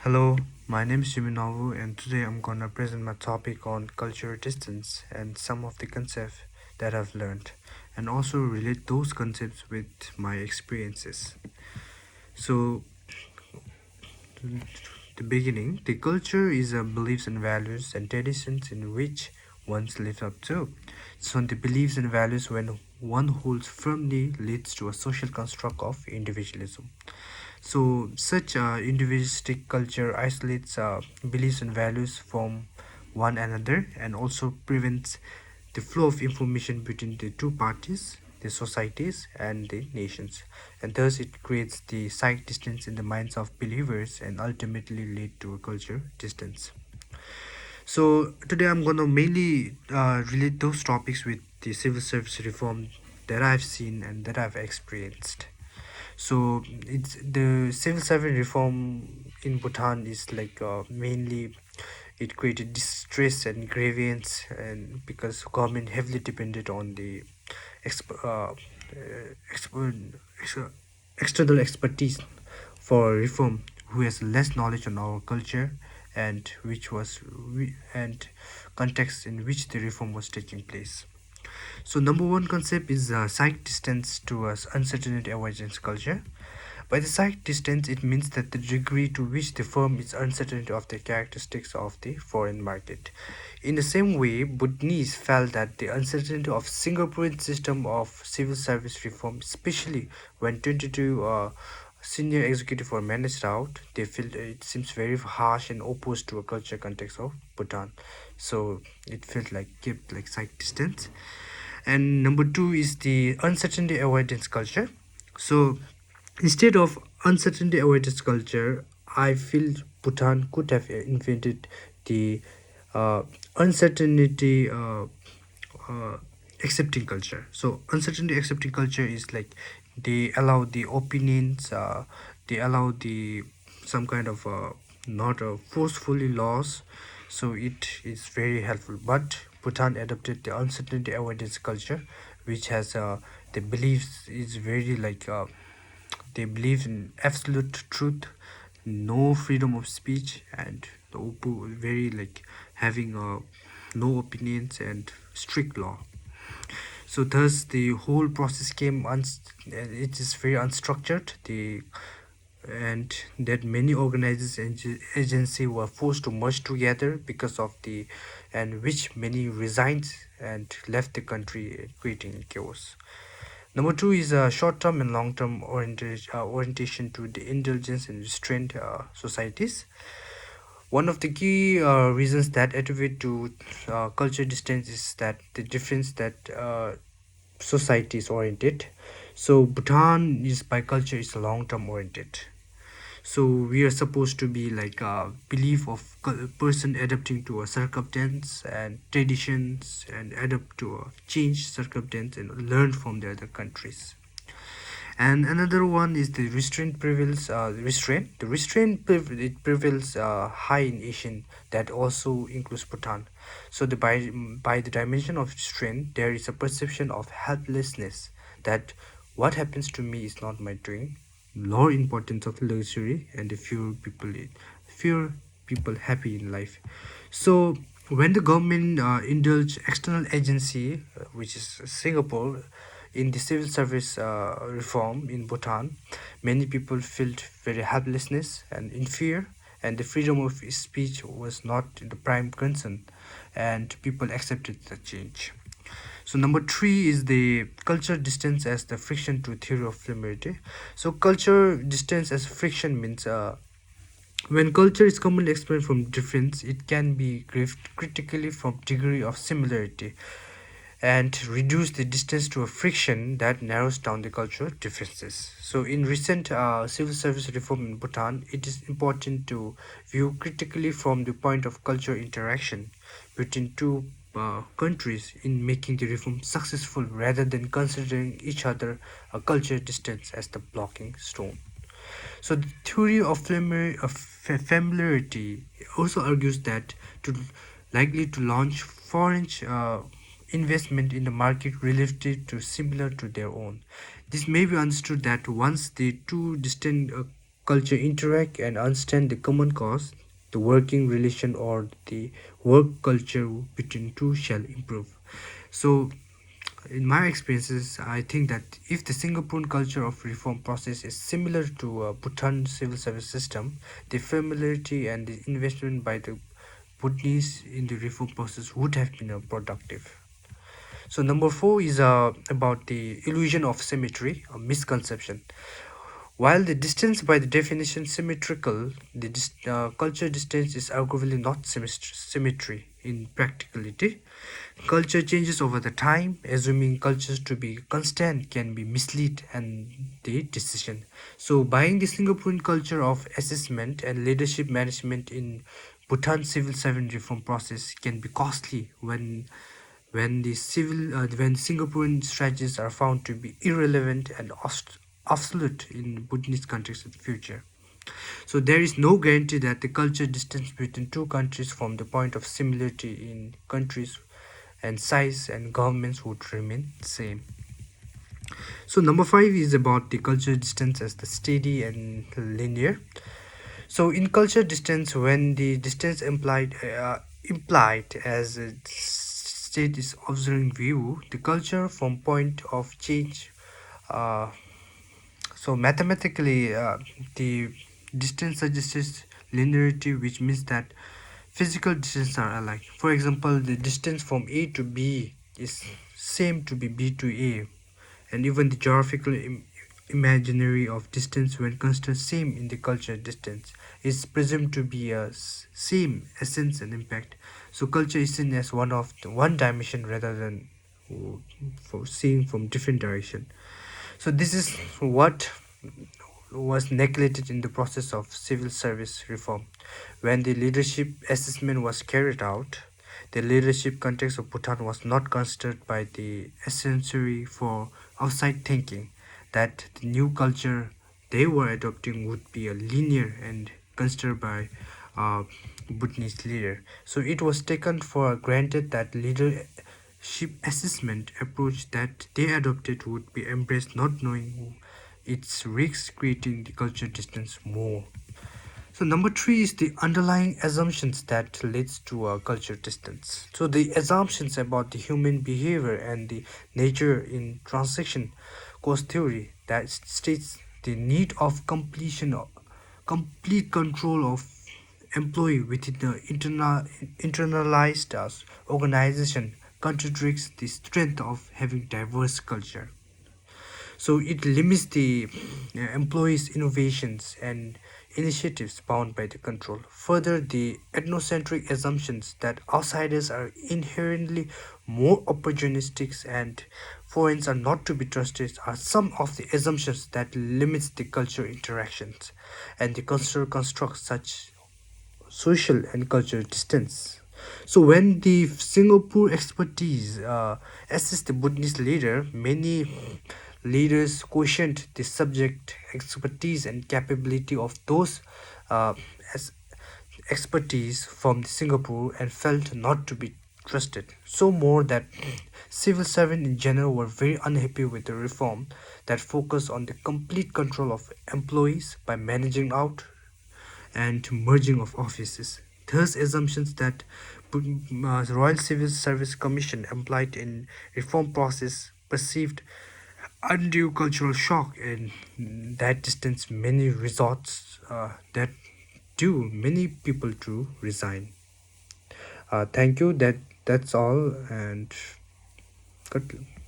Hello, my name is Jiminavu, and today I'm gonna present my topic on cultural distance and some of the concepts that I've learned, and also relate those concepts with my experiences. So, the beginning, the culture is a beliefs and values and traditions in which one's lives up to. So, the beliefs and values when one holds firmly leads to a social construct of individualism. So, such individualistic culture isolates beliefs and values from one another and also prevents the flow of information between the two parties, the societies, and the nations. And thus, it creates the sight distance in the minds of believers and ultimately lead to a culture distance. So, today I'm going to mainly relate those topics with the civil service reform that I've seen and that I've experienced. So it's the civil servant reform in Bhutan is like mainly it created distress and grievance, and because government heavily depended on the exp- uh, expert, ex- external expertise for reform, who has less knowledge on our culture and and context in which the reform was taking place. So number one concept is sight distance towards uncertainty avoidance culture. By the sight distance, it means that the degree to which the firm is uncertain of the characteristics of the foreign market. In the same way, Bhutanese felt that the uncertainty of Singaporean system of civil service reform, especially when 22 senior executive were managed out, they feel it seems very harsh and opposed to a culture context of Bhutan. So it felt like kept like sight distance. And number two is the uncertainty avoidance culture. So instead of uncertainty avoidance culture, I feel Bhutan could have invented the uh, uncertainty uh, accepting culture. So uncertainty accepting culture is like they allow the opinions, they allow the some kind of not forcefully laws. So it is very helpful. But Bhutan adopted the uncertainty avoidance culture, which has the beliefs is very like they believe in absolute truth, no freedom of speech, and very like having no opinions and strict law. So thus the whole process came it is very unstructured. The and that many organizers and agency were forced to merge together because of the and which many resigned and left the country creating chaos. Number two is a short-term and long-term orientation to the indulgence and restrained societies. One of the key reasons that attribute to culture distance is that the difference that society is oriented. So Bhutan is by culture is long-term oriented. So we are supposed to be like a belief of person adapting to a circumstance and traditions and adapt to a changed circumstance and learn from the other countries. And another one is the restraint prevails. The restraint it prevails high in Asian that also includes Bhutan. So the by the dimension of restraint, there is a perception of helplessness that what happens to me is not my doing. Lower importance of luxury and the fewer people happy in life. So when the government indulge external agency, which is Singapore, in the civil service reform in Bhutan, many people felt very helplessness and in fear, and the freedom of speech was not the prime concern, and people accepted the change. So number three is the culture distance as the friction to theory of familiarity. So culture distance as friction means when culture is commonly explained from difference, it can be grieved critically from degree of similarity and reduce the distance to a friction that narrows down the cultural differences. So, in recent civil service reform in Bhutan, it is important to view critically from the point of cultural interaction between two countries in making the reform successful rather than considering each other a cultural distance as the blocking stone. So the theory of familiarity also argues that to likely to launch foreign investment in the market relative to similar to their own. This may be understood that once the two distinct culture interact and understand the common cause, the working relation or the work culture between two shall improve. So, in my experiences, I think that if the Singaporean culture of reform process is similar to Bhutan civil service system, the familiarity and the investment by the Bhutanese in the reform process would have been productive. So number four is about the illusion of symmetry, a misconception. While the distance by the definition symmetrical, the culture distance is arguably not symmetry in practicality. Culture changes over the time. Assuming cultures to be constant can be mislead and the decision. So buying the Singaporean culture of assessment and leadership management in Bhutan civil servant reform process can be costly when Singaporean strategies are found to be irrelevant and obsolete in Bhutanese context in the future. So there is no guarantee that the culture distance between two countries from the point of similarity in countries and size and governments would remain same. So number five is about the culture distance as the steady and linear. So in culture distance, when the distance implied as a state is observing view, the culture from point of change. Uh, so mathematically, the distance suggests linearity, which means that physical distance are alike. For example, the distance from A to B is same to be B to A, and even the geographical imaginary of distance when considered same in the culture distance is presumed to be a same essence and impact. So culture is seen as one of the one dimension rather than for seeing from different direction. So this is what was neglected in the process of civil service reform. When the leadership assessment was carried out, the leadership context of Bhutan was not considered by the essentiary for outside thinking that the new culture they were adopting would be a linear and considered by uh, Bhutanese leader. So it was taken for granted that leadership assessment approach that they adopted would be embraced, not knowing its risks creating the culture distance more. So number three is the underlying assumptions that leads to a culture distance. So the assumptions about the human behavior and the nature in transaction cost theory that states the need of complete control of employee within the internalized organization contradicts the strength of having diverse culture. So it limits the employees' innovations and initiatives bound by the control. Further, the ethnocentric assumptions that outsiders are inherently more opportunistic and foreigners are not to be trusted are some of the assumptions that limits the cultural interactions and the cultural constructs such social and cultural distance. So when the Singapore expertise assessed the Bhutanese leader, many leaders questioned the subject expertise and capability of those uh, as expertise from Singapore and felt not to be trusted. So more that civil servants in general were very unhappy with the reform that focused on the complete control of employees by managing out and merging of offices. Thus, assumptions that Royal Civil Service Commission employed in reform process perceived undue cultural shock and that distance many resorts that do many people to resign. Thank you. That's all and good.